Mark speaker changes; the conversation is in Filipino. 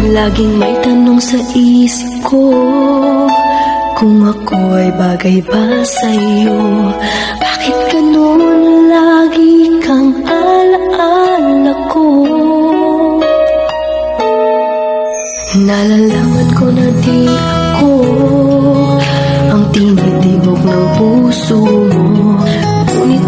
Speaker 1: Laging may tanong sa isip ko, kung ako ay bagay ba sa'yo. Bakit ganun lagi kang alaala ko? Nalalaman ko na di ako ang tinitibok ng puso mo, ngunit